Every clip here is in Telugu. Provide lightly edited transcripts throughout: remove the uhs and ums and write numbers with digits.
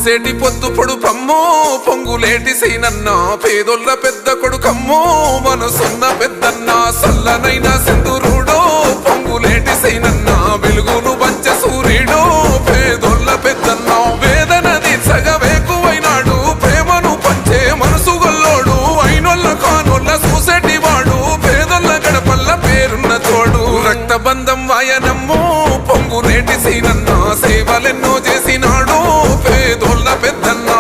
పొడిసేటి పొద్దు పొడుపమ్మో పొంగులేటి సీనన్న పేదొల్ల పెద్ద కొడుకమ్మో మనసున్న పెద్దన్న సల్లనైన సింధూరుడో పొంగులేటి సీనన్న వెలుగును పంచ సూర్యుడో పేదొల్ల పెద్దన్న వేదన తీర్చగవేకువైనాడు ప్రేమను పంచే మనసు గొల్లోడు అయినొల్ల కానొల్ల చూసేటి వాడు పేదొల్ల గడపల్ల పేరున్న తోడు రక్తబంధం వాయనమ్మో పొంగులేటి సీనన్న సేవలెన్నో చేసినాడు పేదోళ్ళ పెద్దన్న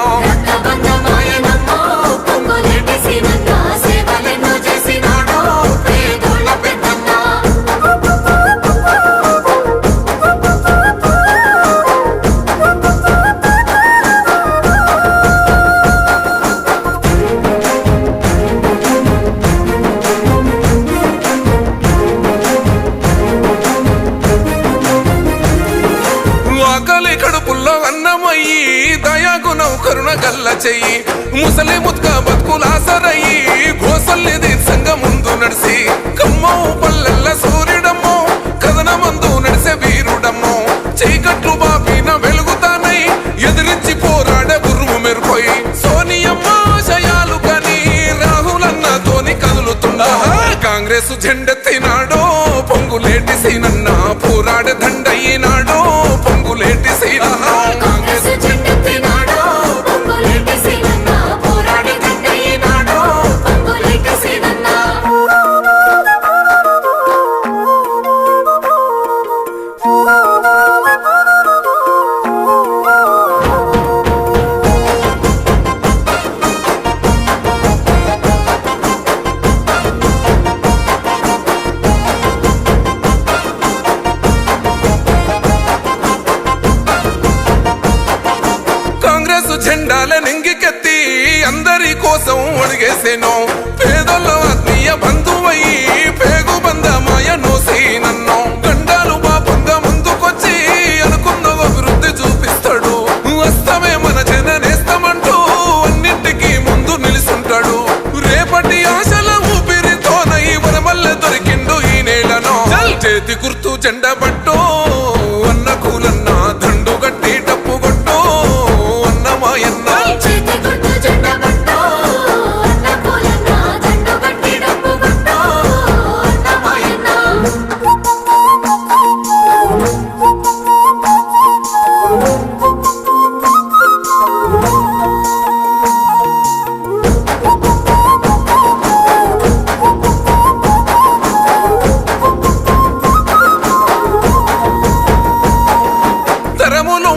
దయాగుణం కరుణ గల్ల చెయ్యి ముసలి ముత్క బతుకులాసరయ్యి గోసల్ని దీర్ఘంగా ముందు నడిసి కమ్మో పల్లెల్ల సూర్యుడమ్మో కథన మందు నడిసే వీరుడమ్మో చీకట్లు బాపిన వెలుగుతానై ఎదిరించి పోరాడే బుర్రుము మెరుపోయి సోనియమ్మ శయాలు కని రాహులన్నతోని కదులుతున్నా కాంగ్రెస్ జెండెత్తినాడో పొంగులేటి సీనన్న పోరాడే దండయ్యినాడో పొంగులేటి సీనన్న జెండాల నింగికెత్తి అందరి కోసం అడిగేసేనో పేదోళ్ళ ఆత్మీయ బంధువయ్యి పేగు బంధమాయ నోసీనన్నో గండాలు పాపంగా ముందుకొచ్చి అనుకున్న అభివృద్ధి చూపిస్తాడు వస్తమే మన జననేస్తమంటూ అన్నింటికి ముందు నిలుస్తుంటాడు రేపటి ఆశల ఊపిరితోనై వనమల్ల దొరికిండు ఈ నేలను చేతి గుర్తు జెండా పట్టో అన్న కూలన్న దండు గట్టి డప్పు కొట్టో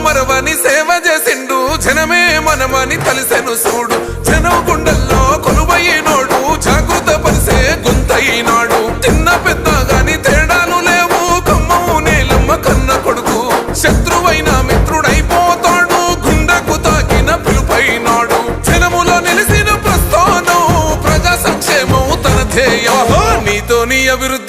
మరవని సేవ చేసిండు జనమే మనమని తలిసెను చూడు జనం గుండెల్లో కొలువైనోడు జాగృత పరిసే గుంతైనాడు చిన్న పెద్ద గాని తేడాలు లేవు కమ్మవు నేలమ్మ కన్న కొడుకు శత్రువైన మిత్రుడైపోతాడు గుండెకు తాకిన పిలుపైనాడు జనములో నిలిసిన ప్రస్థానం ప్రజా సంక్షేమం తన ధ్యేయం నీతో నీ అభివృద్ధి